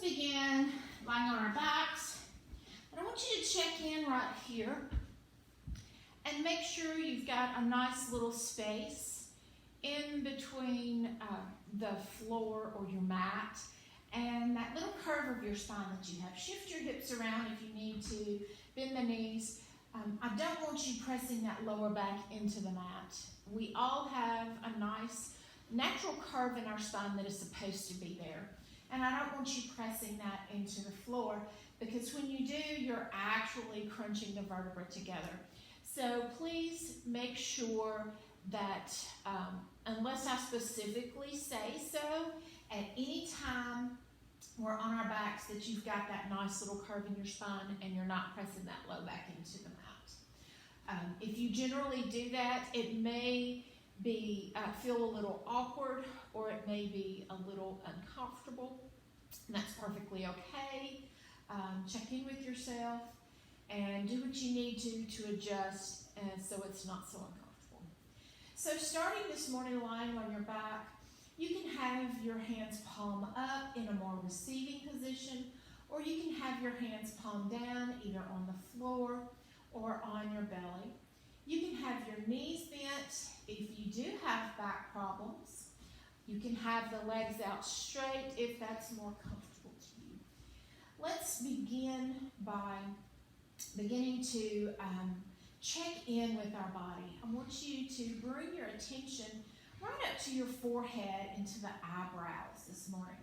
begin lying on our backs. And I want you to check in right here and make sure you've got a nice little space in between the floor or your mat and that little curve of your spine that you have. Shift your hips around if you need to, bend the knees. I don't want you pressing that lower back into the mat. We all have a nice natural curve in our spine that is supposed to be there. And I don't want you pressing that into the floor because when you do, you're actually crunching the vertebrae together. So please make sure that unless I specifically say so, at any time we're on our backs that you've got that nice little curve in your spine and you're not pressing that low back into the mat. If you generally do that, it may be feel a little awkward or it may be a little uncomfortable, and that's perfectly okay. Check in with yourself and do what you need to adjust so it's not so uncomfortable. So starting this morning lying on your back, you can have your hands palm up in a more receiving position, or you can have your hands palm down either on the floor or on your belly. You can have your knees bent if you do have back problems. You can have the legs out straight if that's more comfortable to you. Let's begin by beginning to check in with our body. I want you to bring your attention right up to your forehead and to the eyebrows this morning.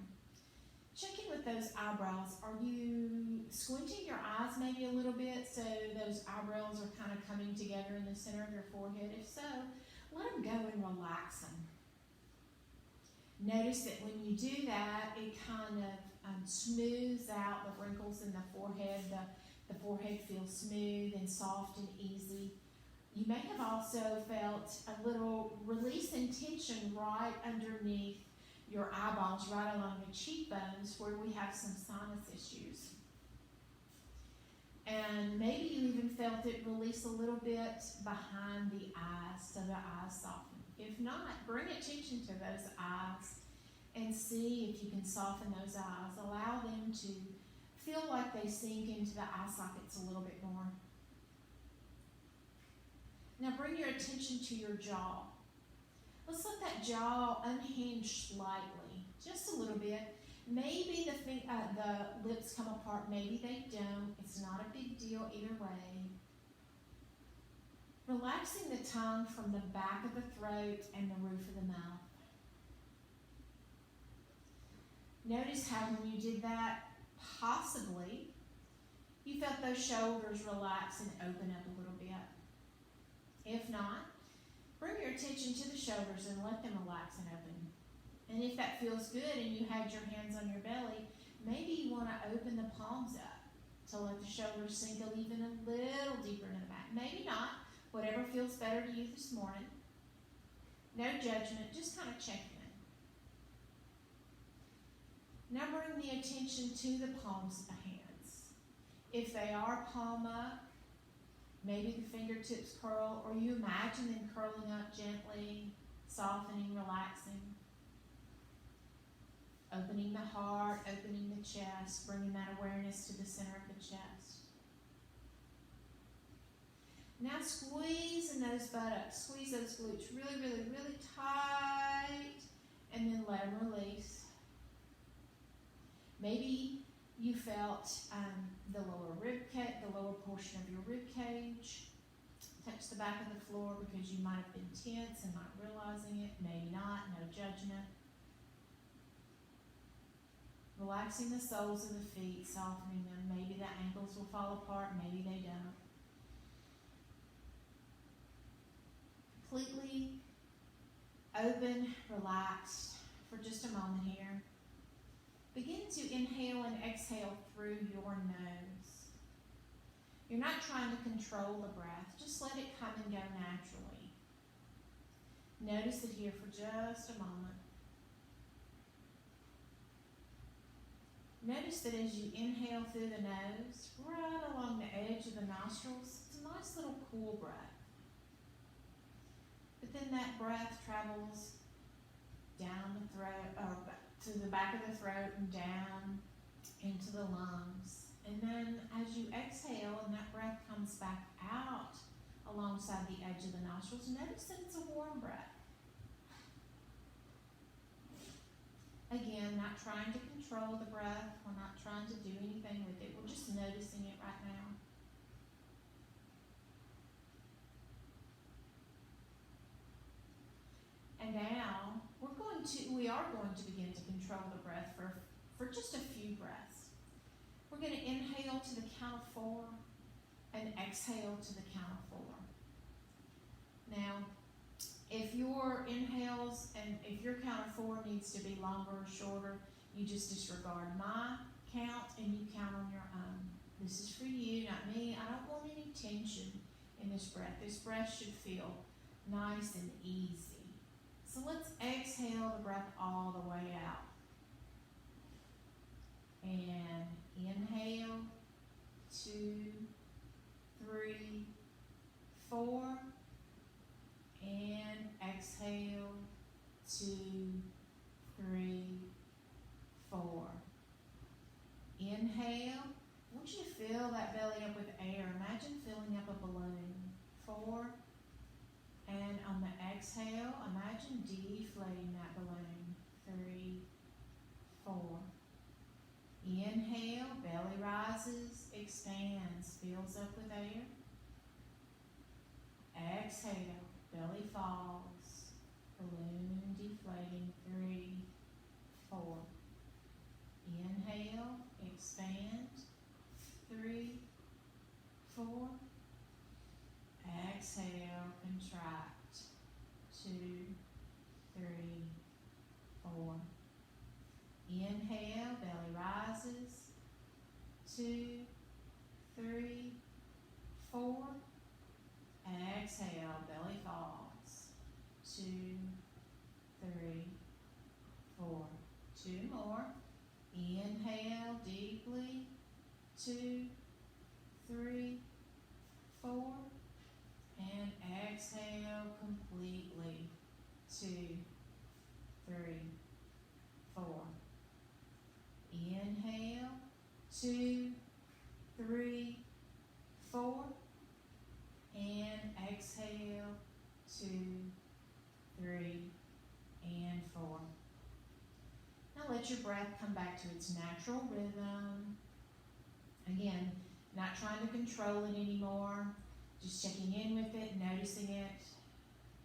Check in with those eyebrows. Are you squinting your eyes maybe a little bit so those eyebrows are kind of coming together in the center of your forehead? If so, let them go and relax them. Notice that when you do that, it kind of smooths out the wrinkles in the forehead. The forehead feels smooth and soft and easy. You may have also felt a little release and tension right underneath your eyeballs, right along the cheekbones where we have some sinus issues. And maybe you even felt it release a little bit behind the eyes so the eyes soften. If not, bring attention to those eyes and see if you can soften those eyes. Allow them to feel like they sink into the eye sockets a little bit more. Now bring your attention to your jaw. Let's let that jaw unhinge slightly, just a little bit. Maybe the lips come apart, maybe they don't. It's not a big deal either way. Relaxing the tongue from the back of the throat and the roof of the mouth. Notice how when you did that, possibly, you felt those shoulders relax and open up a little bit. If not, bring your attention to the shoulders and let them relax and open. And if that feels good and you had your hands on your belly, maybe you want to open the palms up to let the shoulders sink even a little deeper into the mat. Maybe not. Whatever feels better to you this morning. No judgment, just kind of check in. Now bring the attention to the palms of the hands. If they are palm up, maybe the fingertips curl, or you imagine them curling up gently, softening, relaxing. Opening the heart, opening the chest, bringing that awareness to the center of the chest. Now squeeze in those buttocks, squeeze those glutes really, really, really tight, and then let them release. Maybe you felt the lower portion of your rib cage touch the back of the floor because you might have been tense and not realizing it. Maybe not, no judgment. Relaxing the soles of the feet, softening them. Maybe the ankles will fall apart, maybe they don't. Completely open, relaxed for just a moment here. Begin to inhale and exhale through your nose. You're not trying to control the breath. Just let it come and go naturally. Notice it here for just a moment. Notice that as you inhale through the nose, right along the edge of the nostrils, it's a nice little cool breath. But then that breath travels down the throat, or to the back of the throat and down into the lungs. And then as you exhale and that breath comes back out alongside the edge of the nostrils, notice that it's a warm breath. Again, not trying to control the breath. We're not trying to do anything with it. We're just noticing it right now. And now we are going to begin to control the breath for just a few breaths. We're going to inhale to the count of 4 and exhale to the count of 4. Now, if your inhales and if your count of 4 needs to be longer or shorter, you just disregard my count and you count on your own. This is for you, not me. I don't want any tension in this breath. This breath should feel nice and easy. So let's exhale the breath all the way out. And inhale, 2, 3, 4. And exhale, 2, 3, 4. Inhale. I want you to fill that belly up with air. Imagine filling up a balloon. 4. And on the exhale, imagine deflating that balloon. 3, 4. Inhale, belly rises, expands, fills up with air. Exhale, belly falls, balloon deflating. 3, 4. Inhale, expand. 3, 4. Exhale, contract. 2, 3, 4. Inhale, belly rises. 2, 3, 4. Exhale, belly falls. 2, 3, 4. 2 more. Inhale deeply. 2, 3, 4. And exhale completely. 2, 3, 4. Inhale. 2, 3, 4. And exhale. 2, 3, and 4. Now let your breath come back to its natural rhythm. Again, not trying to control it anymore. Just checking in with it, noticing it.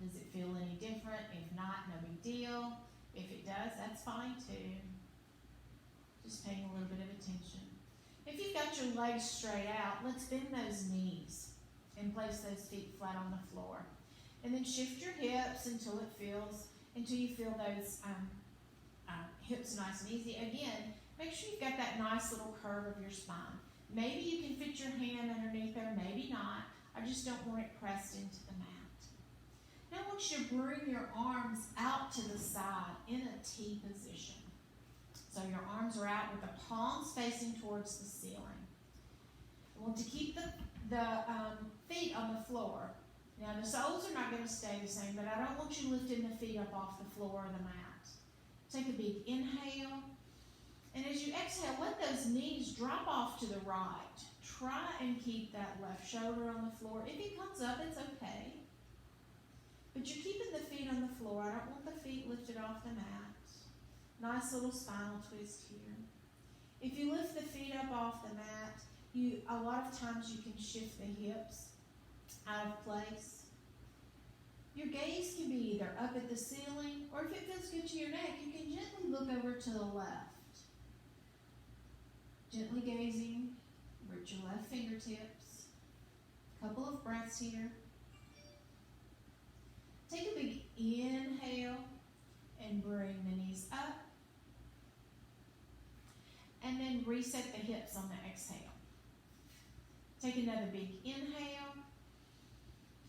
Does it feel any different? If not, no big deal. If it does, that's fine too. Just paying a little bit of attention. If you've got your legs straight out, let's bend those knees and place those feet flat on the floor. And then shift your hips until you feel those hips nice and easy. Again, make sure you've got that nice little curve of your spine. Maybe you can fit your hand underneath there, maybe not. I just don't want it pressed into the mat. Now I want you to bring your arms out to the side in a T position. So your arms are out with the palms facing towards the ceiling. I want to keep the feet on the floor. Now the soles are not going to stay the same, but I don't want you lifting the feet up off the floor or the mat. Take a big inhale. And as you exhale, let those knees drop off to the right. Try and keep that left shoulder on the floor. If it comes up, it's okay. But you're keeping the feet on the floor. I don't want the feet lifted off the mat. Nice little spinal twist here. If you lift the feet up off the mat, a lot of times you can shift the hips out of place. Your gaze can be either up at the ceiling, or if it feels good to your neck, you can gently look over to the left. Gently gazing over at your left fingertips. A couple of breaths here. Take a big inhale and bring the knees up. And then reset the hips on the exhale. Take another big inhale.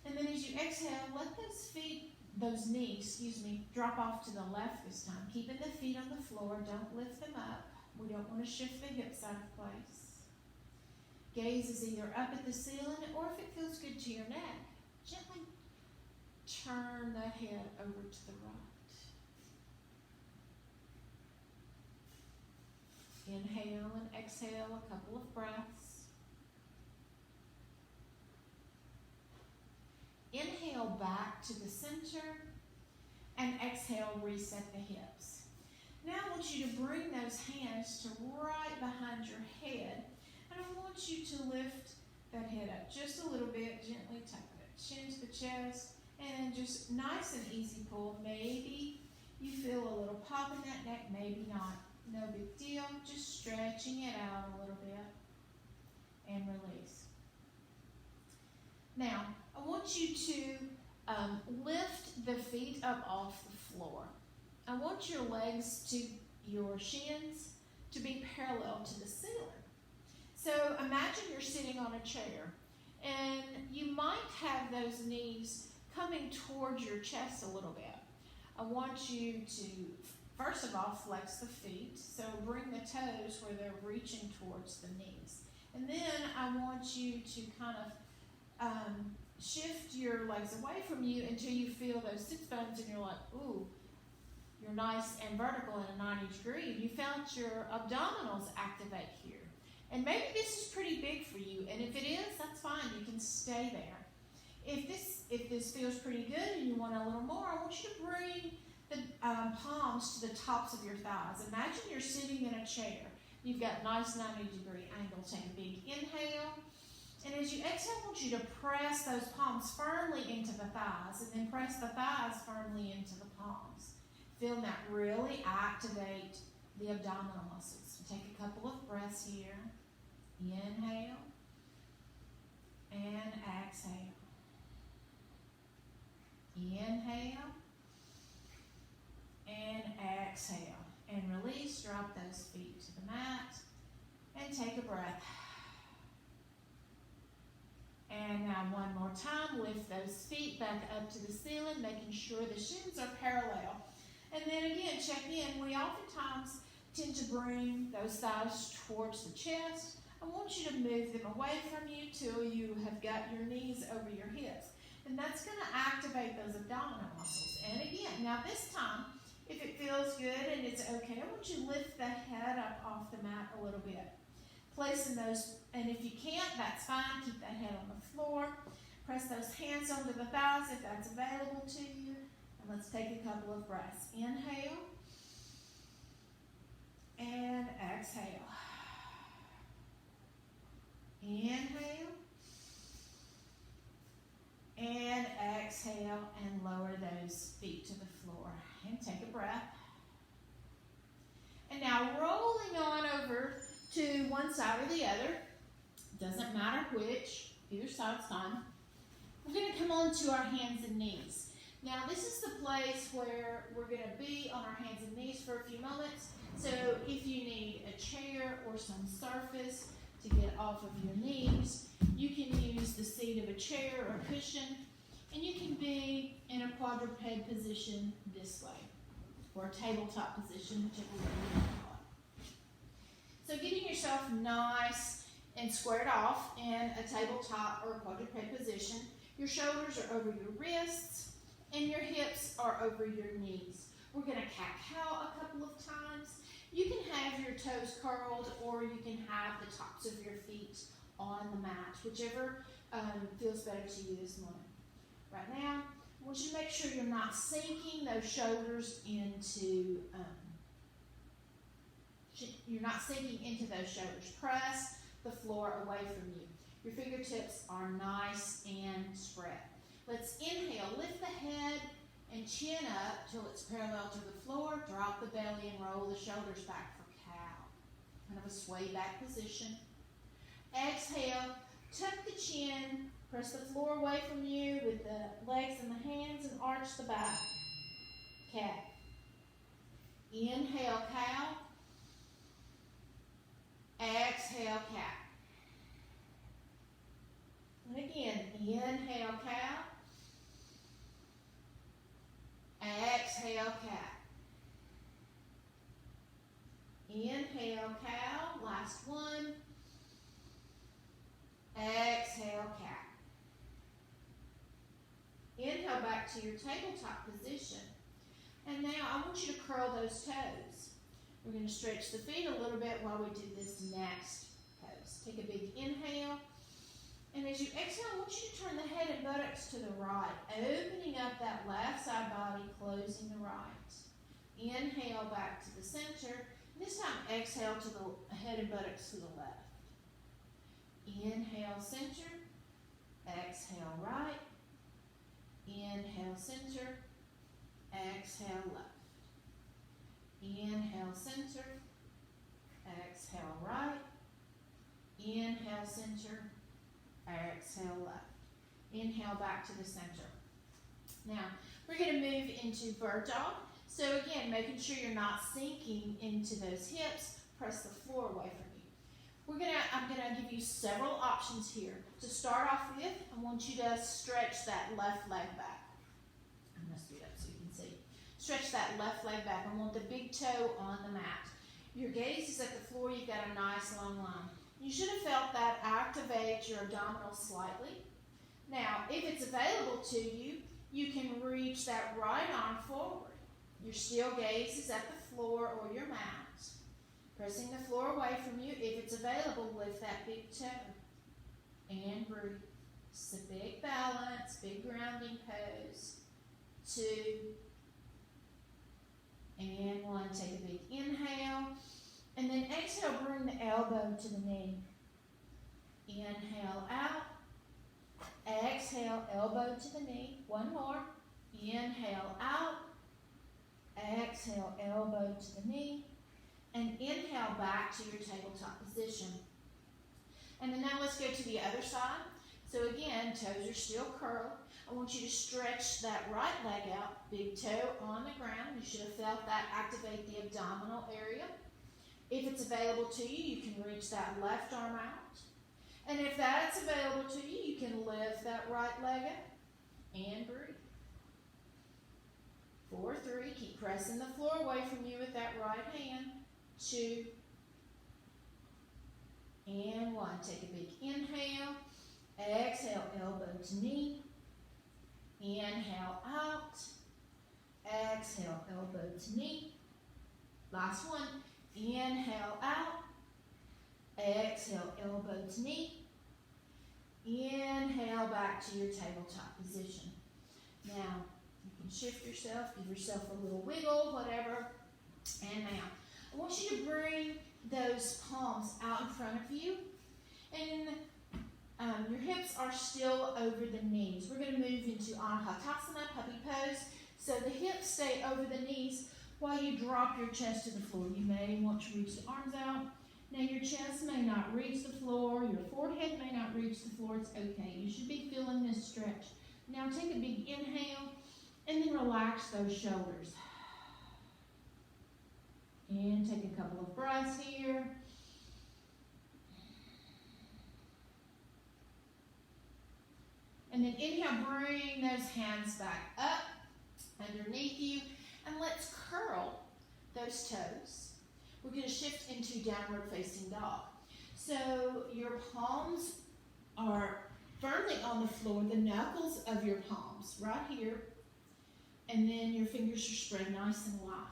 And then as you exhale, let those knees, drop off to the left this time. Keeping the feet on the floor, don't lift them up. We don't want to shift the hips out of place. Gaze is either up at the ceiling, or if it feels good to your neck, gently turn the head over to the right. Inhale. Inhale and exhale a couple of breaths. Inhale back to the center and exhale, reset the hips. Now I want you to bring those hands to right behind your head, and I want you to lift that head up just a little bit, gently tuck that chin to the chest, and just nice and easy pull. Maybe you feel a little pop in that neck, maybe not. No big deal, just stretching it out a little bit, and release. Now, I want you to lift the feet up off the floor. I want your legs to your shins to be parallel to the ceiling. So imagine you're sitting on a chair, and you might have those knees coming towards your chest a little bit. I want you to, first of all, flex the feet. So bring the toes where they're reaching towards the knees. And then I want you to kind of shift your legs away from you until you feel those sits bones and you're like, ooh, you're nice and vertical in a 90 degree. You felt your abdominals activate here. And maybe this is pretty big for you, and if it is, that's fine. You can stay there. If this feels pretty good and you want a little more, I want you to bring the palms to the tops of your thighs. Imagine you're sitting in a chair. You've got nice 90-degree angle. Take a big inhale. And as you exhale, I want you to press those palms firmly into the thighs, and then press the thighs firmly into the palms. Feel that really activate the abdominal muscles. So take a couple of breaths here. Inhale and exhale. Inhale and exhale. And release, drop those feet to the mat and take a breath. And now one more time, lift those feet back up to the ceiling, making sure the shins are parallel. And then again, check in. We oftentimes tend to bring those thighs towards the chest. I want you to move them away from you till you have got your knees over your hips. And that's going to activate those abdominal muscles. And again, now this time, if it feels good and it's okay, I want you to lift the head up off the mat a little bit. Placing those, and if you can't, that's fine. Keep that head on the floor. Press those hands onto the thighs if that's available to you. And let's take a couple of breaths. Inhale and exhale. Inhale and exhale, and lower those feet to the floor. And take a breath. And now rolling on over to one side or the other. Doesn't matter which. Either side's fine. We're going to come on to our hands and knees. Now this is the place where we're going to be on our hands and knees for a few moments. So if you need a chair or some surface to get off of your knees, you can use the seat of a chair or cushion, and you can be in a quadruped position this way, or a tabletop position, whichever way you want to call it. So getting yourself nice and squared off in a tabletop or a quadruped position, your shoulders are over your wrists, and your hips are over your knees. We're going to cat-cow a couple of times. You can have your toes curled, or you can have the tops of your feet on the mat, whichever feels better to you this morning. Right now, I want you to make sure you're not sinking those shoulders into, Press the floor away from you. Your fingertips are nice and spread. Let's inhale, lift the head and chin up till it's parallel to the floor. Drop the belly and roll the shoulders back for cow. Kind of a sway back position. Exhale, tuck the chin, press the floor away from you with the legs and the hands, and arch the back. Cat. Inhale, cow. Exhale, cat. And again, inhale, cow. Exhale, cat. Inhale, cow. Last one. Exhale, cat. Inhale back to your tabletop position. And now I want you to curl those toes. We're going to stretch the feet a little bit while we do this next pose. Take a big inhale. And as you exhale, I want you to turn the head and buttocks to the right, opening up that left side body, closing the right. Inhale back to the center. This time, exhale to the head and buttocks to the left. Inhale, center. Exhale, right. Inhale, center. Exhale, left. Inhale, center. Exhale, right. Inhale, center. Exhale, left. Inhale back to the center. Now, we're going to move into bird dog. So again, making sure you're not sinking into those hips. Press the floor away from you. I'm gonna give you several options here. To start off with, I want you to stretch that left leg back. I'm gonna speed up so you can see. Stretch that left leg back. I want the big toe on the mat. Your gaze is at the floor. You've got a nice long line. You should have felt that activate your abdominals slightly. Now, if it's available to you, you can reach that right arm forward. Your still gaze is at the floor or your mat. Pressing the floor away from you. If it's available, lift that big toe. And breathe. It's a big balance, big grounding pose. 2. And 1. Take a big inhale. And then exhale, bring the elbow to the knee. Inhale out. Exhale, elbow to the knee. 1 more. Inhale out. Exhale, elbow to the knee. And inhale back to your tabletop position. And then now let's go to the other side. So again, toes are still curled. I want you to stretch that right leg out, big toe on the ground. You should have felt that activate the abdominal area. If it's available to you, you can reach that left arm out. And if that's available to you, you can lift that right leg up and breathe. 4, 3, keep pressing the floor away from you with that right hand. 2, and 1. Take a big inhale. Exhale, elbow to knee. Inhale out. Exhale, elbow to knee. Last one. Inhale out. Exhale, elbow to knee. Inhale back to your tabletop position. Now, you can shift yourself, give yourself a little wiggle, whatever. And now, I want you to bring those palms out in front of you. And your hips are still over the knees. We're going to move into Anahata, puppy pose. So the hips stay over the knees while you drop your chest to the floor. You may want to reach the arms out. Now your chest may not reach the floor. Your forehead may not reach the floor. It's okay. You should be feeling this stretch. Now take a big inhale and then relax those shoulders. And take a couple of breaths here. And then inhale, bring those hands back up underneath you. And let's curl those toes. We're going to shift into downward facing dog. So your palms are firmly on the floor, the knuckles of your palms right here. And then your fingers are spread nice and wide.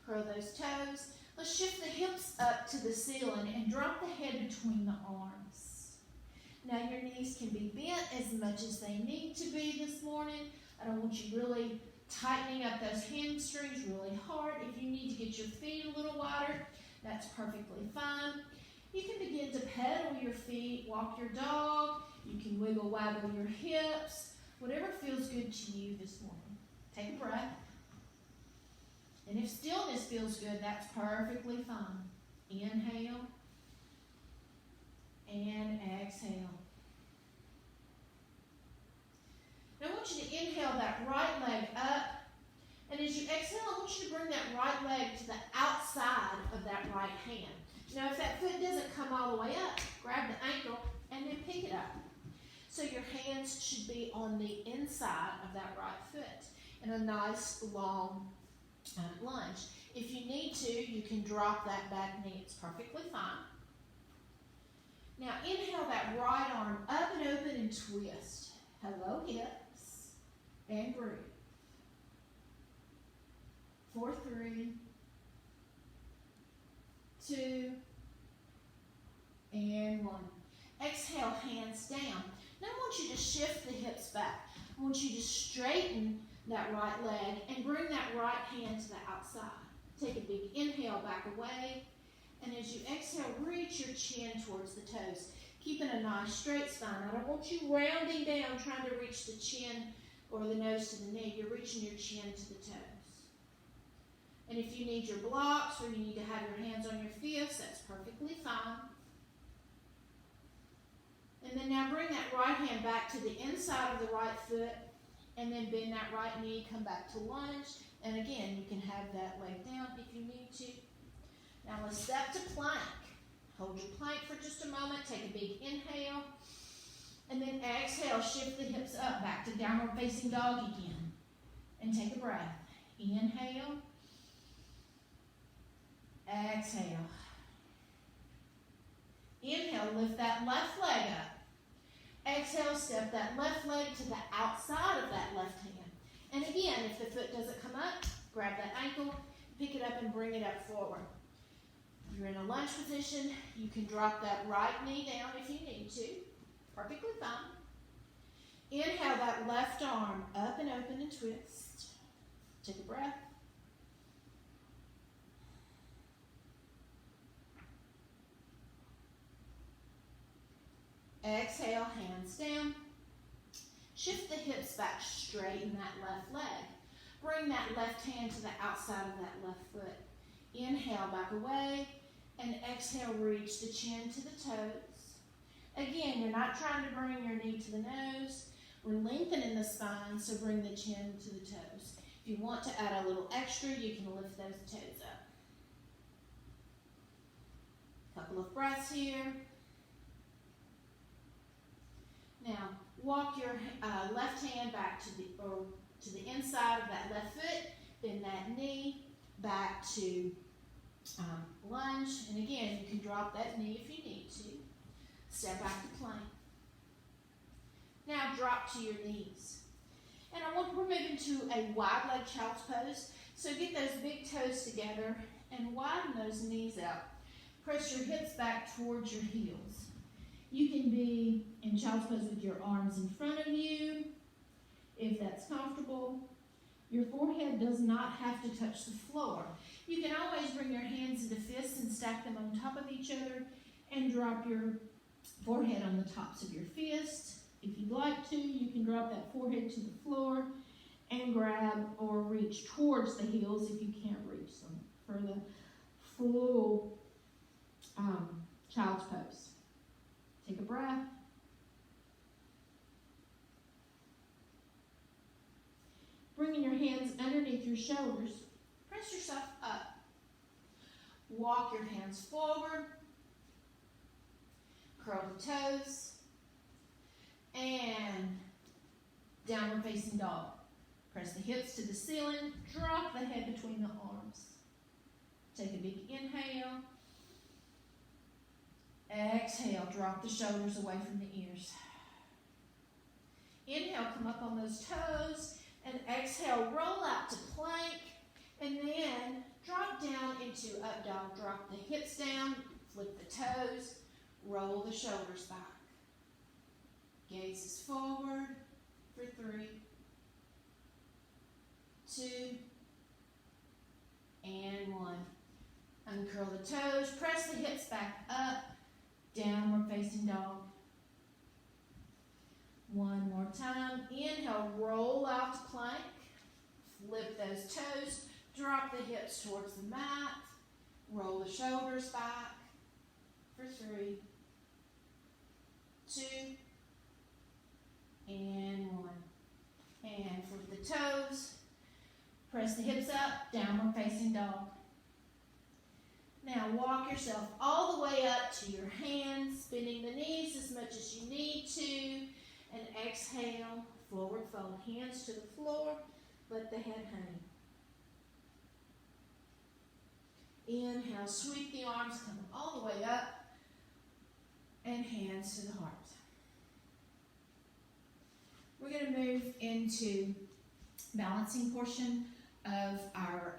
Curl those toes. Let's shift the hips up to the ceiling and drop the head between the arms. Now your knees can be bent as much as they need to be this morning. I don't want you really tightening up those hamstrings really hard. If you need to get your feet a little wider, that's perfectly fine. You can begin to pedal your feet, walk your dog. You can wiggle, waggle your hips, whatever feels good to you this morning. Take a breath. And if stillness feels good, that's perfectly fine. Inhale and exhale. Now I want you to inhale that right leg up. And as you exhale, I want you to bring that right leg to the outside of that right hand. Now if that foot doesn't come all the way up, grab the ankle and then pick it up. So your hands should be on the inside of that right foot in a nice long lunge. If you need to, you can drop that back knee. It's perfectly fine. Now inhale that right arm up and open and twist. Hello hips. And breathe. 4, 3, 2, and 1. Exhale, hands down. Now I want you to shift the hips back. I want you to straighten that right leg and bring that right hand to the outside. Take a big inhale back away. And as you exhale, reach your chin towards the toes. Keeping a nice straight spine. I don't want you rounding down trying to reach the chin or the nose to the knee. You're reaching your chin to the toes. And if you need your blocks or you need to have your hands on your fists, that's perfectly fine. And then now bring that right hand back to the inside of the right foot and then bend that right knee, come back to lunge. And again, you can have that leg down if you need to. Now let's step to plank. Hold your plank for just a moment. Take a big inhale. And then exhale, shift the hips up, back to downward facing dog again. And take a breath. Inhale. Exhale. Inhale, lift that left leg up. Exhale, step that left leg to the outside of that left hand. And again, if the foot doesn't come up, grab that ankle, pick it up and bring it up forward. If you're in a lunge position, you can drop that right knee down if you need to. Perfectly fine. Inhale that left arm up and open and twist. Take a breath. Exhale, hands down. Shift the hips back, straighten that left leg. Bring that left hand to the outside of that left foot. Inhale, back away, and exhale, reach the chin to the toes. Again, you're not trying to bring your knee to the nose. We're lengthening the spine, so bring the chin to the toes. If you want to add a little extra, you can lift those toes up. Couple of breaths here. Now, walk your left hand back to the inside of that left foot, bend that knee back to lunge, and again, you can drop that knee if you need to. Step back to plank. Now drop to your knees. And we're moving to a wide leg child's pose, so get those big toes together and widen those knees out. Press your hips back towards your heels. You can be in child's pose with your arms in front of you, if that's comfortable. Your forehead does not have to touch the floor. You can always bring your hands into fists and stack them on top of each other and drop your forehead on the tops of your fists. If you'd like to, you can drop that forehead to the floor and grab or reach towards the heels if you can't reach them for the full child's pose. Take a breath. Bringing your hands underneath your shoulders, press yourself up. Walk your hands forward. Curl the toes. And downward facing dog. Press the hips to the ceiling. Drop the head between the arms. Take a big inhale. Exhale, drop the shoulders away from the ears. Inhale, come up on those toes. And exhale, roll out to plank. And then drop down into up dog. Drop the hips down, flip the toes, roll the shoulders back. Gazes forward for 3, 2, and 1. Uncurl the toes, press the hips back up, downward facing dog. One more time. Inhale, roll out to plank. Flip those toes, drop the hips towards the mat, roll the shoulders back for 3, 2, and 1. And flip the toes, press the hips up, downward facing dog. Now walk yourself all the way up to your hands, bending the knees as much as you need to, and exhale, forward fold, hands to the floor, let the head hang. Inhale, sweep the arms, come all the way up, and hands to the heart. We're going to move into balancing portion of our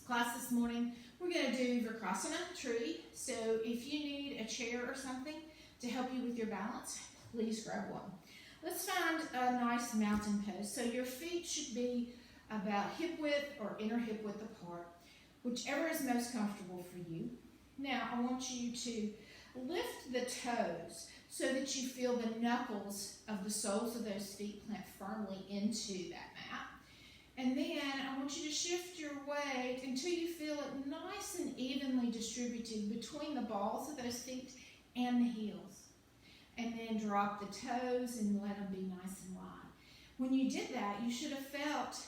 class this morning. We're going to do Virasana tree. So if you need a chair or something to help you with your balance, please grab one. Let's find a nice mountain pose. So your feet should be about hip width or inner hip width apart, whichever is most comfortable for you. Now I want you to lift the toes so that you feel the knuckles of the soles of those feet plant firmly into that mat. And then I want you to shift your weight until you feel it nice and evenly distributed between the balls of those feet and the heels. And then drop the toes and let them be nice and wide. When you did that, you should have felt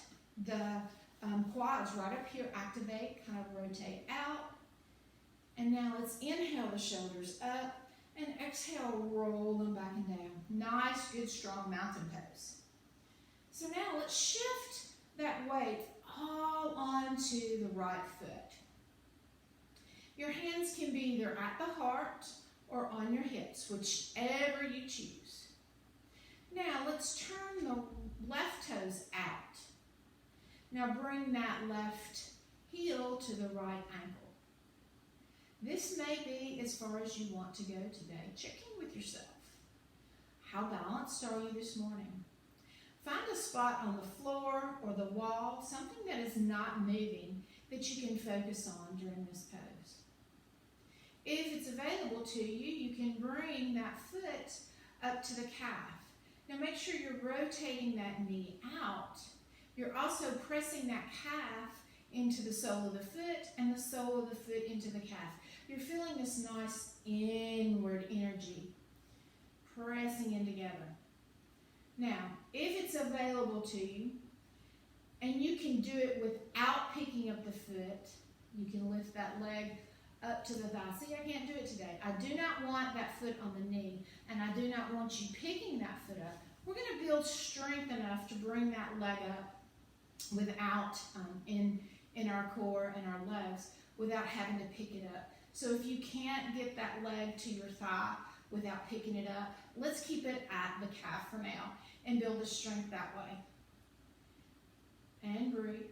the quads right up here activate, kind of rotate out. And now let's inhale the shoulders up and exhale, roll them back and down. Nice, good, strong mountain pose. So now let's shift that weight all onto the right foot. Your hands can be either at the heart or on your hips, whichever you choose. Now let's turn the left toes out. Now bring that left heel to the right ankle. This may be as far as you want to go today. Check in with yourself. How balanced are you this morning? Find a spot on the floor or the wall, something that is not moving, that you can focus on during this pose. If it's available to you, you can bring that foot up to the calf. Now make sure you're rotating that knee out. You're also pressing that calf into the sole of the foot and the sole of the foot into the calf. You're feeling this nice inward energy pressing in together. Now, if it's available to you, and you can do it without picking up the foot, you can lift that leg up to the thigh. See, I can't do it today. I do not want that foot on the knee, and I do not want you picking that foot up. We're going to build strength enough to bring that leg up without, in our core and our legs, without having to pick it up. So if you can't get that leg to your thigh without picking it up, let's keep it at the calf for now and build the strength that way. And breathe.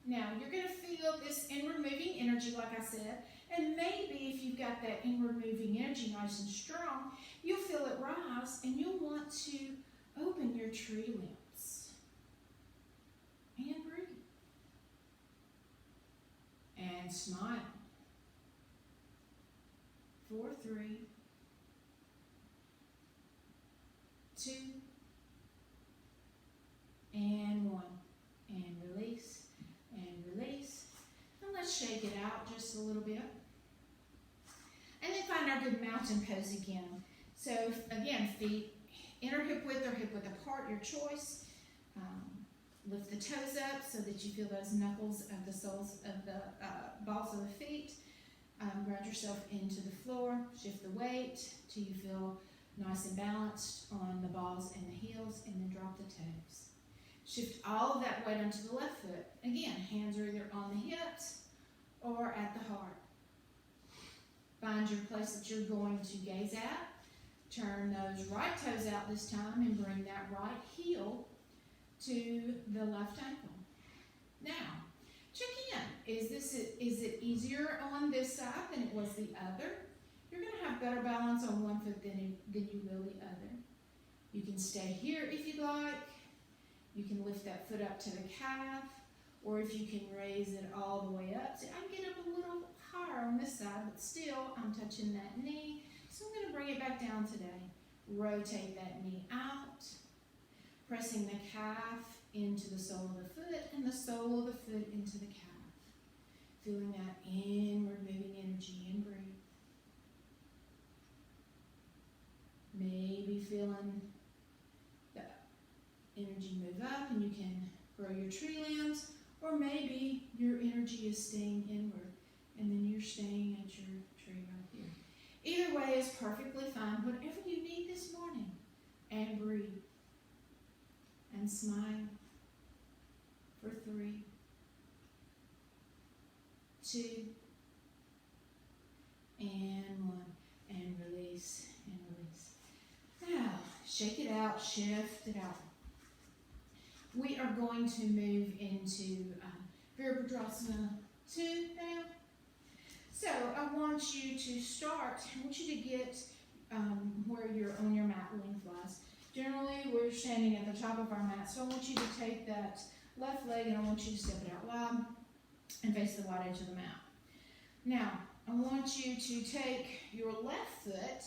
Now, you're going to feel this inward moving energy, like I said, and maybe if you've got that inward moving energy nice and strong, you'll feel it rise and you'll want to open your tree limbs. And breathe. And smile. 4, 3, 2, and 1. And release, and release. And let's shake it out just a little bit. And then find our good mountain pose again. So again, feet inner hip width or hip width apart, your choice. Lift the toes up so that you feel those knuckles of the soles of the balls of the feet. Ground yourself into the floor. Shift the weight till you feel nice and balanced on the balls and the heels, and then drop the toes. Shift all of that weight onto the left foot. Again, hands are either on the hips or at the heart. Find your place that you're going to gaze at. Turn those right toes out this time and bring that right heel to the left ankle. Now, check in. Is it easier on this side than it was the other? You're going to have better balance on one foot than you will the other. You can stay here if you'd like. You can lift that foot up to the calf, or if you can raise it all the way up. See, I can get up a little higher on this side, but still I'm touching that knee. So I'm going to bring it back down today. Rotate that knee out, pressing the calf into the sole of the foot and the sole of the foot into the calf. Feeling that inward moving energy, and breathe. Maybe feeling the energy move up and you can grow your tree limbs, or maybe your energy is staying inward and then you're staying at your tree right here. Either way is perfectly fine, whatever you need this morning. And breathe. And smile for 3, 2, and 1. And release, and release. Now, shake it out, shift it out. We are going to move into Virasana 2 now. want you to start, I want you to get where you're on your mat lengthwise. Generally, we're standing at the top of our mat, so I want you to take that left leg and I want you to step it out wide and face the wide edge of the mat. Now, I want you to take your left foot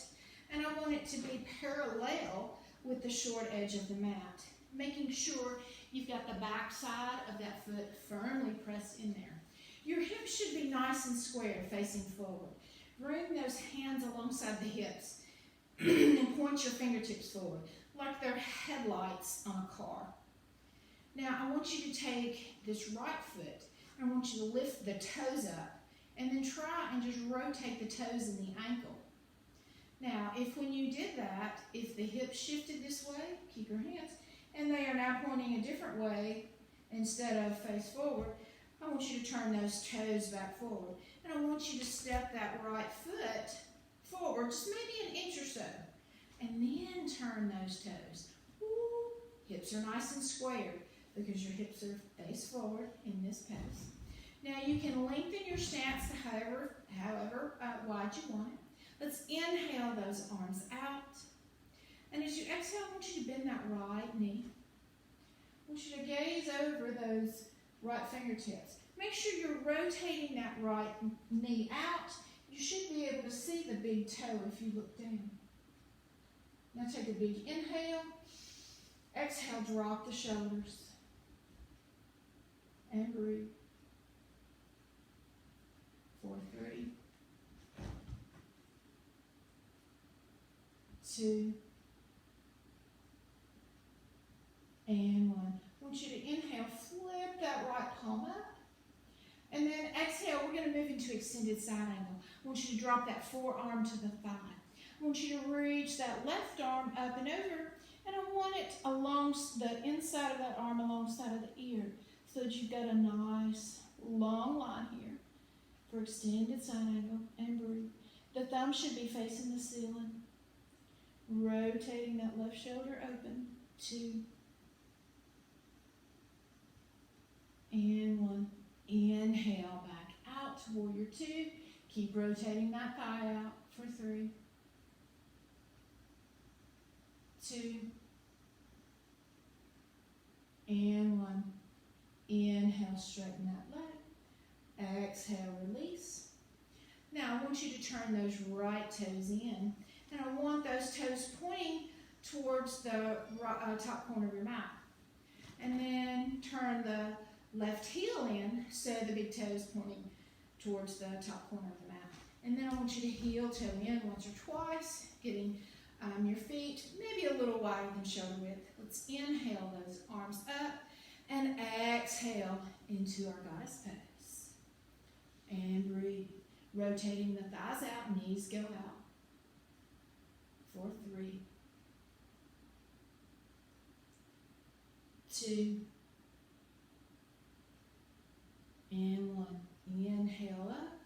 and I want it to be parallel with the short edge of the mat, making sure you've got the back side of that foot firmly pressed in there. Your hips should be nice and square, facing forward. Bring those hands alongside the hips and point your fingertips forward, like they're headlights on a car. Now, I want you to take this right foot, and I want you to lift the toes up, and then try and just rotate the toes and the ankle. Now, if when you did that, if the hips shifted this way, keep your hands, and they are now pointing a different way instead of face forward, I want you to turn those toes back forward. And I want you to step that right foot forward, just maybe an inch or so, and then turn those toes. Ooh, hips are nice and squared because your hips are face forward in this pose. Now you can lengthen your stance to however wide you want it. Let's inhale those arms out. And as you exhale, I want you to bend that right knee. I want you to gaze over those right fingertips. Make sure you're rotating that right knee out. You should be able to see the big toe if you look down. Now take a big inhale. Exhale, drop the shoulders. And breathe. 4, 3, 2, and 1. I want you to inhale, flip that right palm up. And then exhale, we're going to move into extended side angle. I want you to drop that forearm to the thigh. I want you to reach that left arm up and over, and I want it along the inside of that arm alongside of the ear so that you've got a nice long line here for extended side angle, and breathe. The thumb should be facing the ceiling. Rotating that left shoulder open. 2, and 1. Inhale back out, warrior 2. Keep rotating that thigh out for 3, 2, and 1. Inhale, straighten that leg. Exhale, release. Now I want you to turn those right toes in, and I want those toes pointing towards the top corner of your mat. And then turn the left heel in so the big toe is pointing towards the top corner of the mat. And then I want you to heel toe in once or twice, getting your feet maybe a little wider than shoulder width. Let's inhale those arms up and exhale into our goddess pose. And breathe. Rotating the thighs out, knees go out. 4, 3, 2, and 1. Inhale up.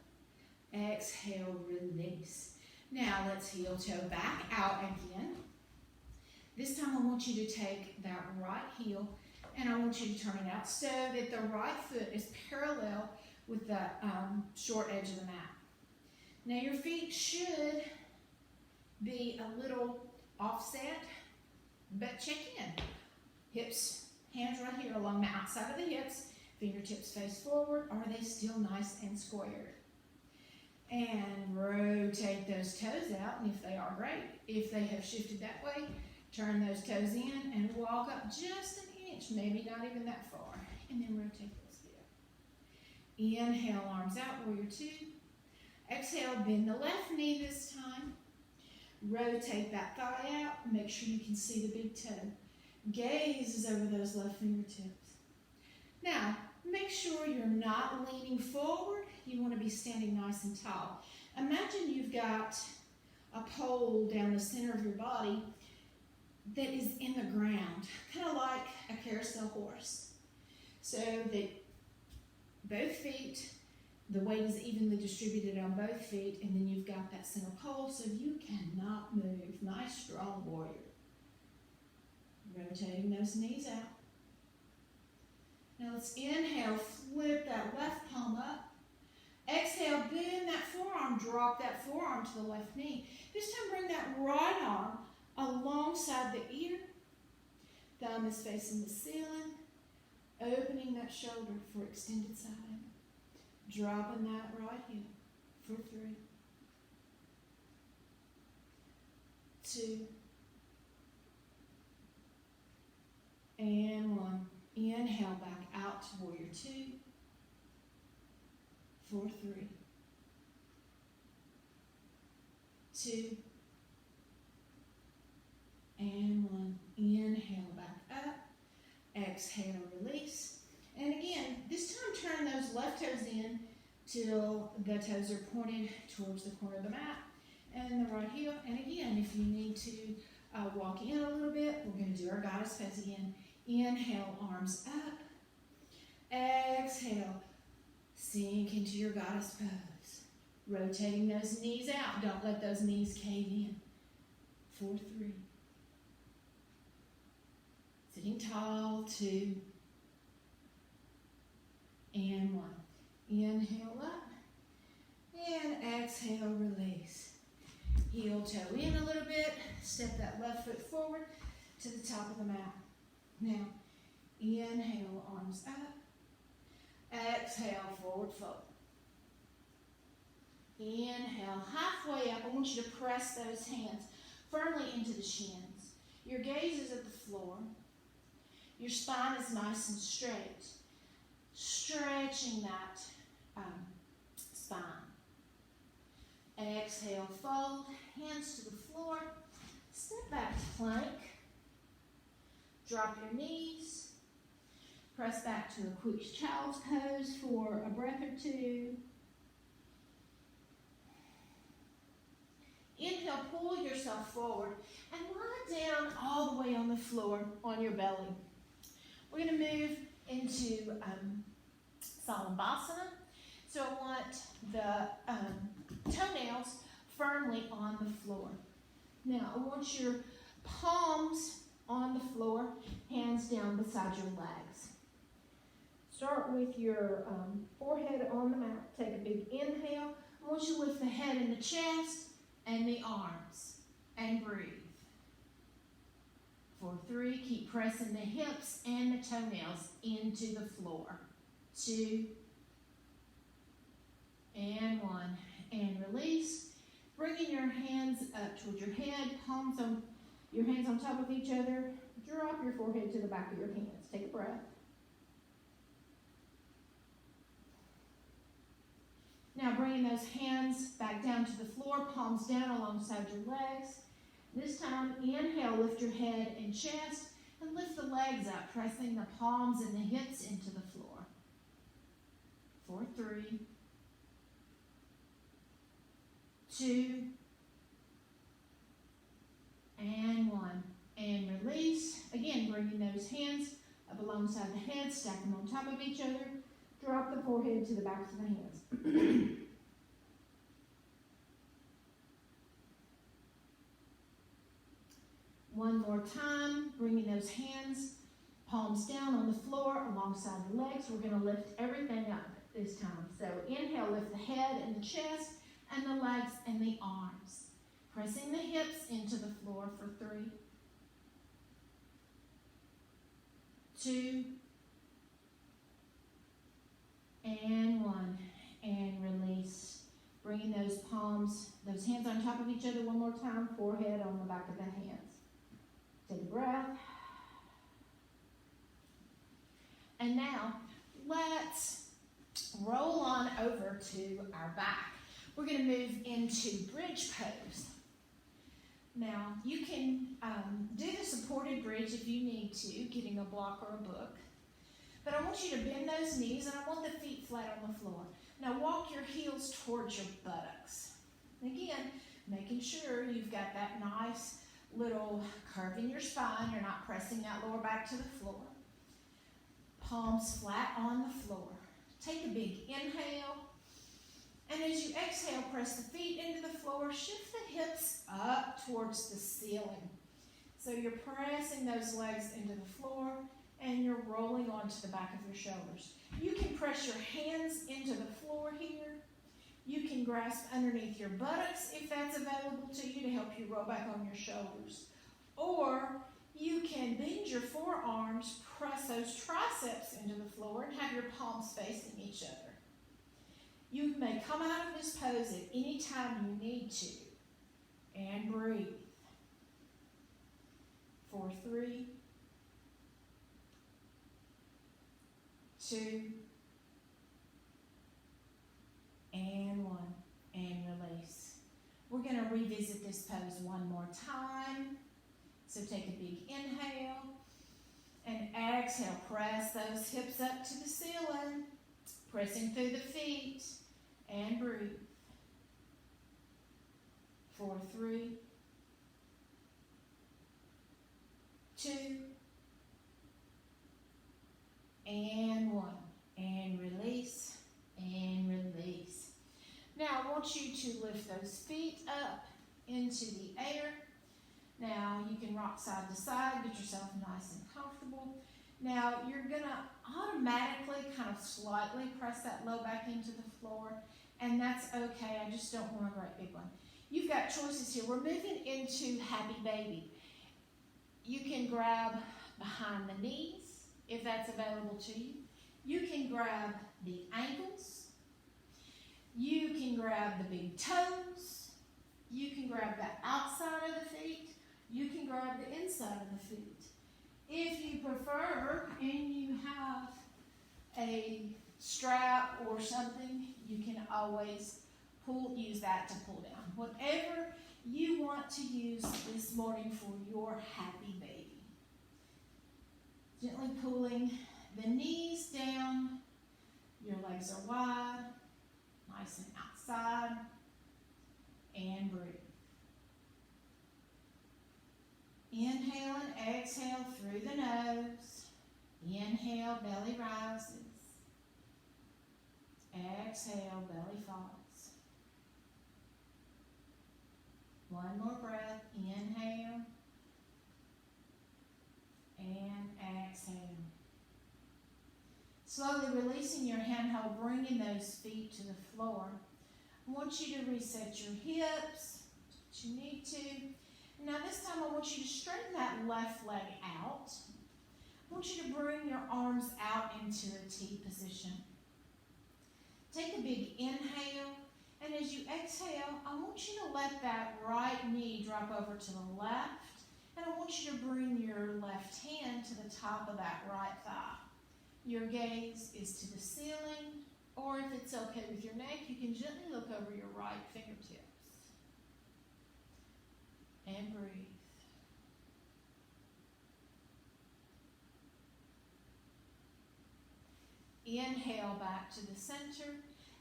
Exhale, release. Now let's heel toe back out again. This time I want you to take that right heel and I want you to turn it out so that the right foot is parallel with the short edge of the mat. Now your feet should be a little offset, but check in. Hips, hands right here along the outside of the hips. Fingertips face forward. Are they still nice and squared? And rotate those toes out, and if they are, great. If they have shifted that way, turn those toes in and walk up just an inch, maybe not even that far, and then rotate those feet up. Inhale, arms out, warrior 2. Exhale, bend the left knee this time. Rotate that thigh out. Make sure you can see the big toe. Gaze is over those left fingertips. Now, make sure you're not leaning forward. You want to be standing nice and tall. Imagine you've got a pole down the center of your body that is in the ground, kind of like a carousel horse. So that both feet, the weight is evenly distributed on both feet, and then you've got that center pole so you cannot move. Nice, strong warrior. Rotating those knees out. Now let's inhale, flip that left palm up. Exhale, bend that forearm, drop drop that forearm to the left knee. This time bring that right arm alongside the ear. Thumb is facing the ceiling. Opening that shoulder for extended side angle. Dropping that right hip for 3, 2, and 1. Inhale back out to warrior 2, for 3, 2, and 1. Inhale back up. Exhale, release. And again, this time turn those left toes in till the toes are pointed towards the corner of the mat and the right heel. And again, if you need to walk in a little bit, we're going to do our goddess pose again. Inhale, arms up. Exhale, sink into your goddess pose. Rotating those knees out. Don't let those knees cave in. 4, 3. Sitting tall, 2, and 1. Inhale up, and exhale, release. Heel toe in a little bit. Step that left foot forward to the top of the mat. Now, inhale, arms up. Exhale, forward fold. Inhale, halfway up. I want you to press those hands firmly into the shins. Your gaze is at the floor. Your spine is nice and straight. Stretching that spine. Exhale, fold. Hands to the floor. Step back to plank. Drop your knees. Press back to a quick child's pose for a breath or 2. Inhale, pull yourself forward and lie down all the way on the floor on your belly. We're going to move into Shavasana. So I want the toenails firmly on the floor. Now I want your palms on the floor, hands down beside your legs. Start with your forehead on the mat. Take a big inhale. I want you to lift the head and the chest and the arms and breathe. For 3, keep pressing the hips and the toenails into the floor. 2, and 1, and release. Bringing your hands up towards your head, your hands on top of each other. Drop your forehead to the back of your hands. Take a breath. Now bringing those hands back down to the floor, palms down alongside your legs. This time, inhale, lift your head and chest, and lift the legs up, pressing the palms and the hips into the floor. 4, 3, 2, and 1. And release. Again, bringing those hands up alongside the head, stack them on top of each other. Drop the forehead to the backs of the hands. One more time, bringing those hands, palms down on the floor alongside the legs. We're going to lift everything up this time. So inhale, lift the head and the chest and the legs and the arms. Pressing the hips into the floor for 3, 2, and 1. And release. Bringing those palms, those hands on top of each other one more time. Forehead on the back of the hands. Take a breath. And now, let's roll on over to our back. We're going to move into bridge pose. Now, you can do the supported bridge if you need to, getting a block or a book. But I want you to bend those knees, and I want the feet flat on the floor. Now, walk your heels towards your buttocks. Again, making sure you've got that nice little curve in your spine. You're not pressing that lower back to the floor. Palms flat on the floor. Take a big inhale. And as you exhale, press the feet into the floor. Shift the hips up towards the ceiling. So you're pressing those legs into the floor and you're rolling onto the back of your shoulders. You can press your hands into the floor here. You can grasp underneath your buttocks if that's available to you to help you roll back on your shoulders. Or you can bend your forearms, press those triceps into the floor, and have your palms facing each other. You may come out of this pose at any time you need to. And breathe. For 3, 2, and 1. And release. We're going to revisit this pose one more time. So take a big inhale and exhale. Press those hips up to the ceiling, pressing through the feet, and breathe. For 3, 2, and 1. And release, and release. Now I want you to lift those feet up into the air. Now you can rock side to side, get yourself nice and comfortable. Now you're going to automatically kind of slightly press that low back into the floor, and that's okay. I just don't want a great big one. You've got choices here. We're moving into Happy Baby. You can grab behind the knees if that's available to you. You can grab the ankles. You can grab the big toes. You can grab the outside of the feet. You can grab the inside of the feet. If you prefer and you have a strap or something, you can always use that to pull down. Whatever you want to use this morning for your happy baby. Gently pulling the knees down. Your legs are wide, nice and outside, and breathe. Inhale and exhale through the nose. Inhale, belly rises. Exhale, belly falls. One more breath. Inhale and exhale. Slowly releasing your handhold, bringing those feet to the floor. I want you to reset your hips, what you need to. Now this time I want you to straighten that left leg out. I want you to bring your arms out into a T position. Take a big inhale, and as you exhale, I want you to let that right knee drop over to the left, and I want you to bring your left hand to the top of that right thigh. Your gaze is to the ceiling, or if it's okay with your neck, you can gently look over your right fingertips. And breathe. Inhale back to the center.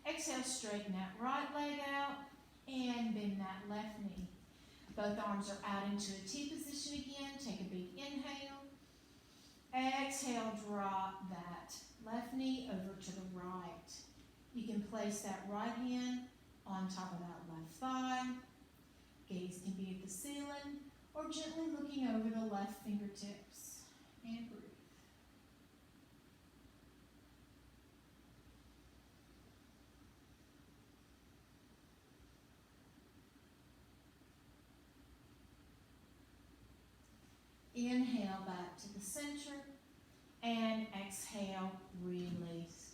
Exhale, straighten that right leg out and bend that left knee. Both arms are out into a T position again. Take a big inhale. Exhale, drop that left knee over to the right. You can place that right hand on top of that left thigh. Gaze can be at the ceiling or gently looking over the left fingertips. And breathe. Inhale back to the center and exhale, release.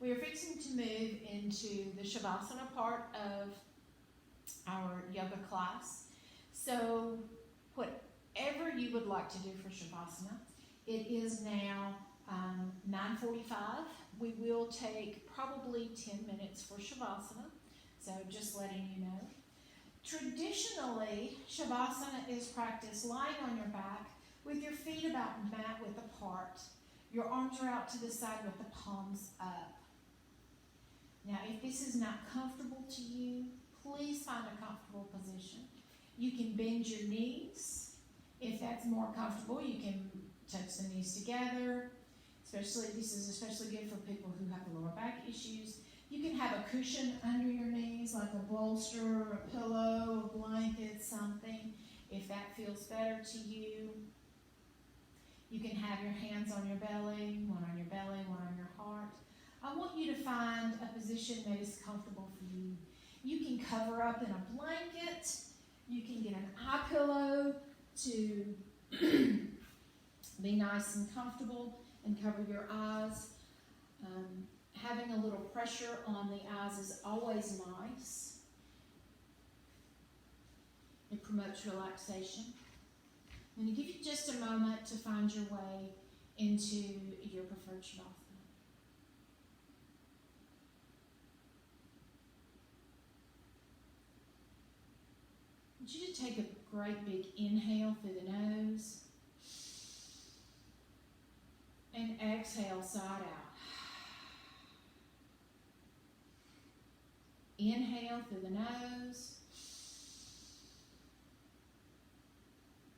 We are fixing to move into the Shavasana part of our yoga class. So whatever you would like to do for Shavasana, it is now 9:45. We will take probably 10 minutes for Shavasana, so just letting you know. Traditionally, Shavasana is practiced lying on your back with your feet about mat width apart. Your arms are out to the side with the palms up. Now, if this is not comfortable to you, please find a comfortable position. You can bend your knees. If that's more comfortable, you can touch the knees together. This is especially good for people who have lower back issues. You can have a cushion under your knees, like a bolster, a pillow, a blanket, something, if that feels better to you. You can have your hands on your belly, one on your belly, one on your heart. I want you to find a position that is comfortable for You can cover up in a blanket. You can get an eye pillow to be nice and comfortable and cover your eyes. Having a little pressure on the eyes is always nice. It promotes relaxation. I'm going to give you just a moment to find your way into your preferred Shavasana. I want you to take a great big inhale through the nose and exhale side out. Inhale through the nose.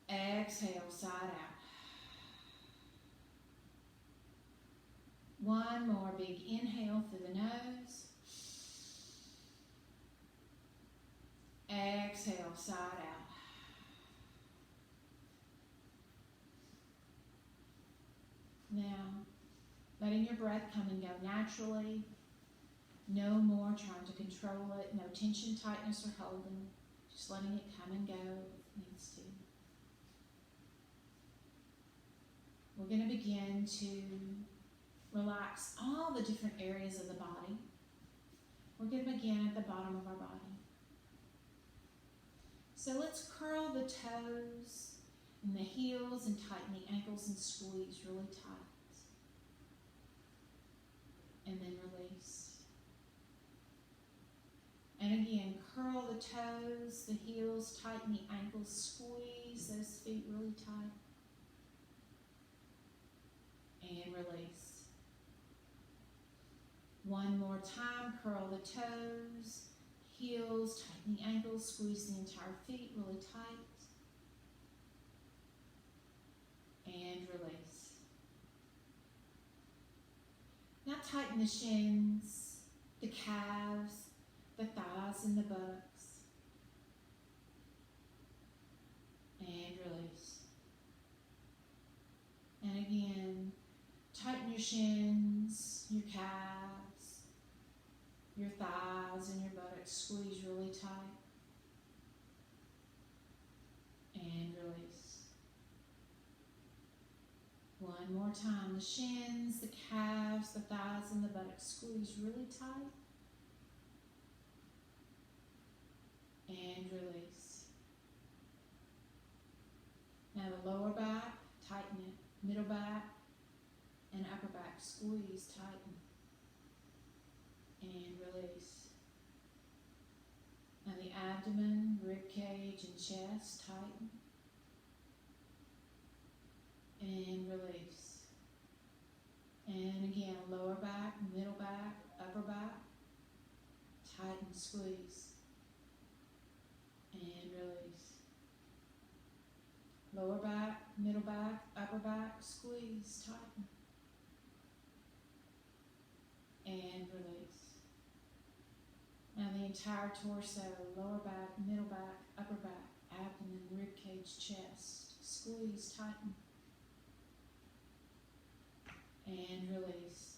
Exhale side out. One more big inhale through the nose. Exhale side out. Now, letting your breath come and go naturally. No more trying to control it. No tension, tightness, or holding. Just letting it come and go if it needs to. We're going to begin to relax all the different areas of the body. We're going to begin at the bottom of our body. So let's curl the toes and the heels and tighten the ankles and squeeze really tight. And then release. And again, curl the toes, the heels, tighten the ankles, squeeze those feet really tight. And release. One more time, curl the toes, heels, tighten the ankles, squeeze the entire feet really tight. And release. Now tighten the shins, the calves, the thighs, and the buttocks. And release. And again, tighten your shins, your calves, your thighs, and your buttocks. Squeeze really tight. And release. One more time. The shins, the calves, the thighs, and the buttocks. Squeeze really tight. And release. Now the lower back, tighten it. Middle back and upper back, squeeze, tighten. And release. Now the abdomen, rib cage, and chest, tighten. And release. And again, lower back, middle back, upper back, tighten, squeeze. And release. Lower back, middle back, upper back, squeeze, tighten. And release. Now the entire torso, lower back, middle back, upper back, abdomen, rib cage, chest, squeeze, tighten. And release.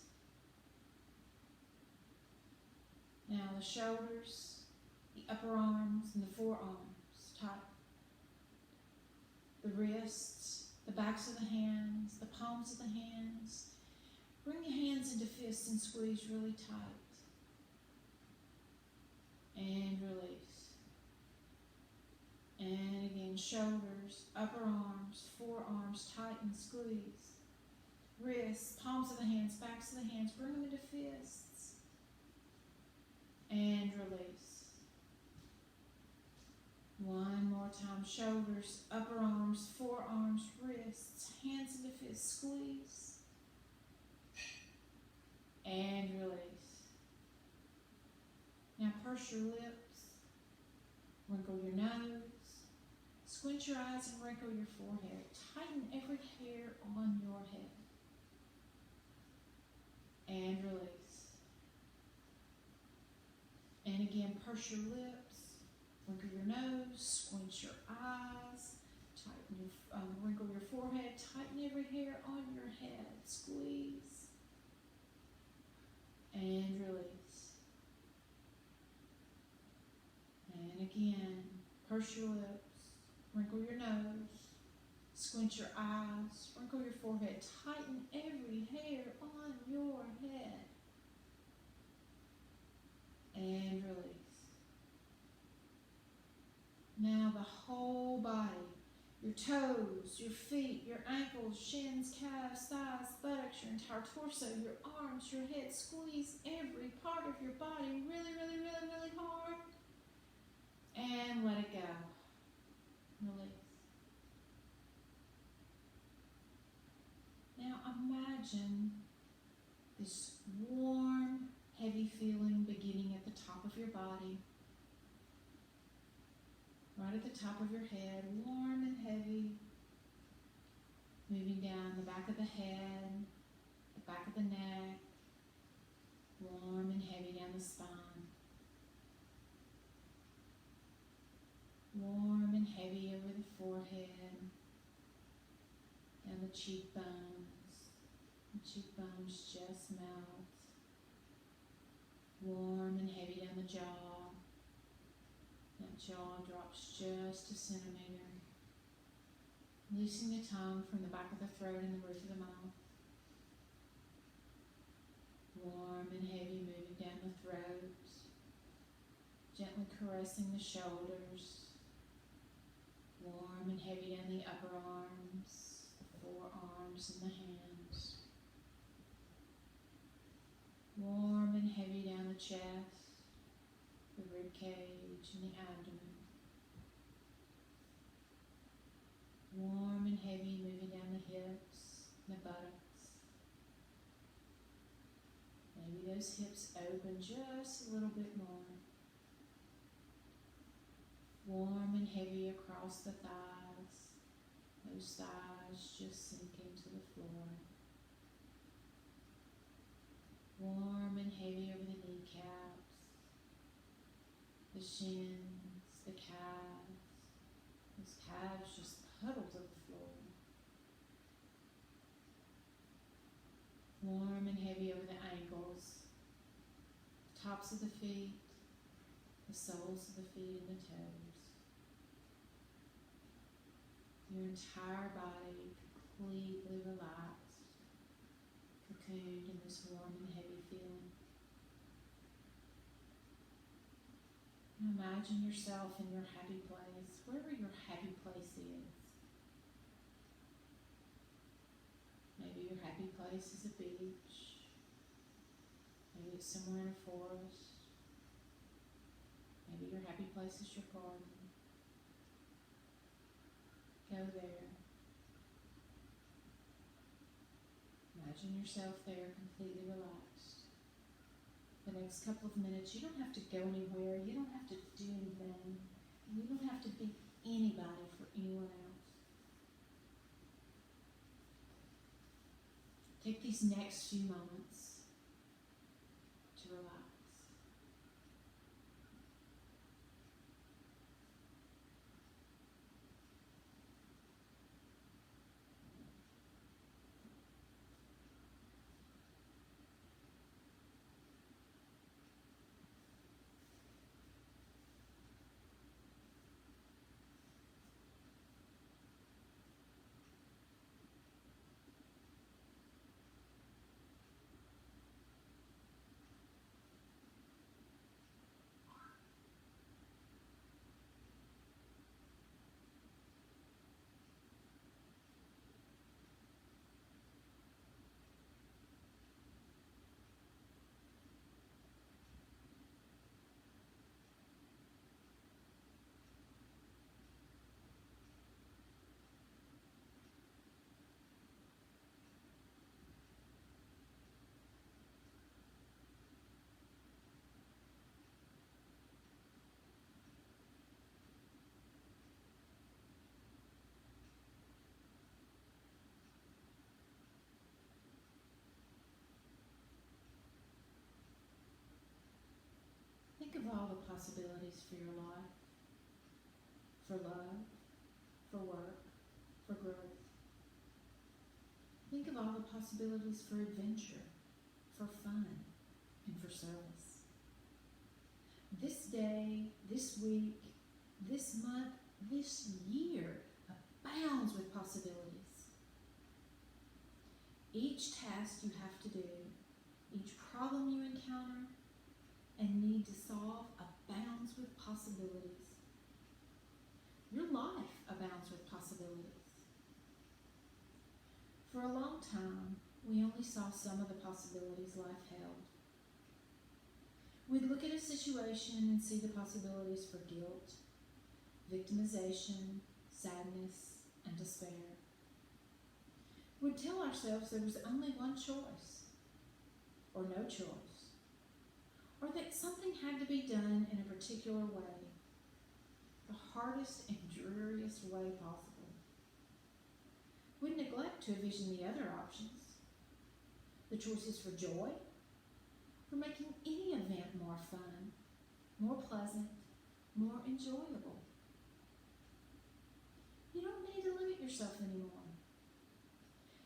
Now the shoulders, the upper arms, and the forearms, tighten. The wrists, the backs of the hands, the palms of the hands. Bring your hands into fists and squeeze really tight. And release. And again, shoulders, upper arms, forearms, tighten, squeeze. Wrists, palms of the hands, backs of the hands, bring them into fists. And release. One more time, shoulders, upper arms, forearms, wrists, hands into fists, squeeze. And release. Now purse your lips, wrinkle your nose, squint your eyes and wrinkle your forehead. Tighten every hair on your head. And release. And again, purse your lips, wrinkle your nose, squint your eyes, tighten your, wrinkle your forehead, tighten every hair on your head, squeeze, and release. again, purse your lips, wrinkle your nose, squint your eyes, wrinkle your forehead, tighten every hair on your head, and release. Now the whole body, your toes, your feet, your ankles, shins, calves, thighs, buttocks, your entire torso, your arms, your head, squeeze every part of your body really, really, really, really hard, and let it go. Release. Now imagine this warm, heavy feeling beginning at the top of your body, right at the top of your head, warm and heavy, moving down the back of the head, the back of the neck, warm and heavy down the spine, warm and heavy over the forehead, down the cheekbones. The cheekbones just melt. Warm and heavy down the jaw. That jaw drops just a centimeter. Loosening the tongue from the back of the throat and the roof of the mouth. Warm and heavy moving down the throat. Gently caressing the shoulders. Warm and heavy down the upper arms, the forearms and the hands. Warm and heavy down the chest, the rib cage and the abdomen. Warm and heavy moving down the hips and the buttocks. Maybe those hips open just a little bit more. Warm and heavy across the thighs. Those thighs just sink into the floor. Warm and heavy over the kneecaps, the shins, the calves. Those calves just puddle to the floor. Warm and heavy over the ankles, the tops of the feet, the soles of the feet and the toes. Your entire body completely relaxed, cocooned in this warm and heavy feeling. Now imagine yourself in your happy place, wherever your happy place is. Maybe your happy place is a beach. Maybe it's somewhere in a forest. Maybe your happy place is your garden. Go there. Imagine yourself there completely relaxed. The next couple of minutes, you don't have to go anywhere. You don't have to do anything. You don't have to be anybody for anyone else. Take these next few moments to relax. Think of all the possibilities for your life, for love, for work, for growth. Think of all the possibilities for adventure, for fun, and for service. This day, this week, This month, this year, abounds with possibilities. Each task you have to do, each problem you encounter and need to solve abounds with possibilities. Your life abounds with possibilities. For a long time, we only saw some of the possibilities life held. We'd look at a situation and see the possibilities for guilt, victimization, sadness, and despair. We'd tell ourselves there was only one choice, or no choice, or that something had to be done in a particular way, the hardest and dreariest way possible. We'd neglect to envision the other options, the choices for joy, for making any event more fun, more pleasant, more enjoyable. You don't need to limit yourself anymore.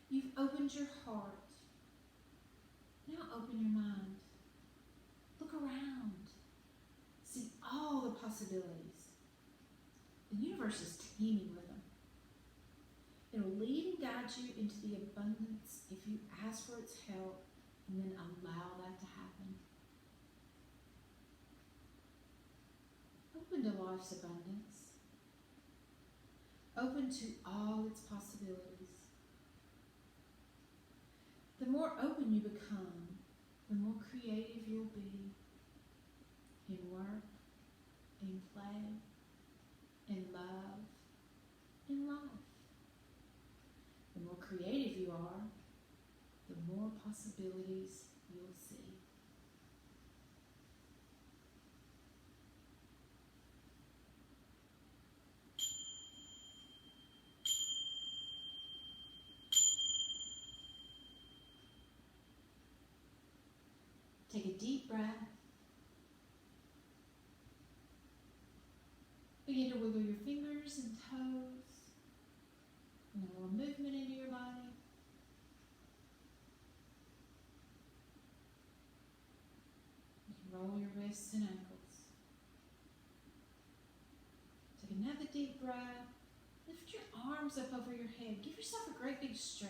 You've opened your heart. Now open your mind. Look around. See all the possibilities. The universe is teeming with them. It'll lead and guide you into the abundance if you ask for its help and then allow that to happen. Open to life's abundance. Open to all its possibilities. The more open you become, the more creative you'll be in work, in play, in love, in life. The more creative you are, the more possibilities you'll see. Take a deep breath. Begin to wiggle your fingers and toes. And a little movement into your body. You can roll your wrists and ankles. Take another deep breath. Lift your arms up over your head. Give yourself a great big stretch.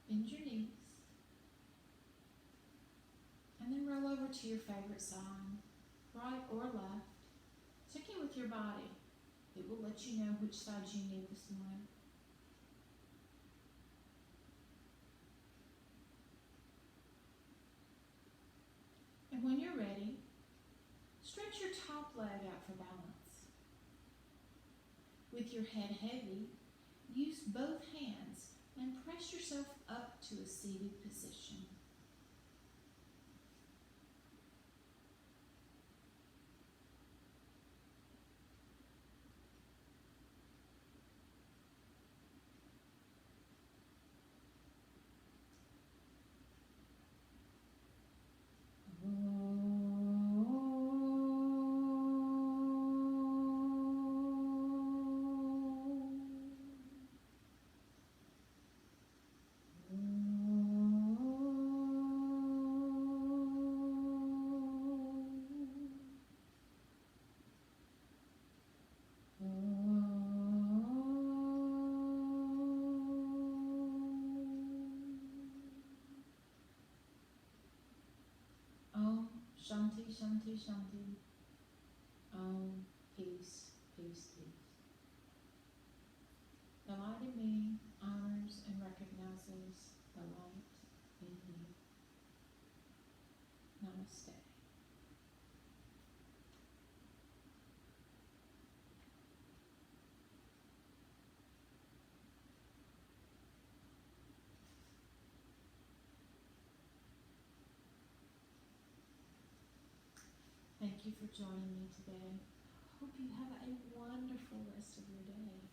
Bend your knees. And then roll over to your favorite side, right or left. Check in with your body. It will let you know which side you need this morning. And when you're ready, stretch your top leg out for balance. With your head heavy, use both hands and press yourself up to a seated position. Shanti, Shanti, Shanti. Om, peace, peace, peace. The light in me honors and recognizes the light in you. Namaste. Thank you for joining me today. I hope you have a wonderful rest of your day.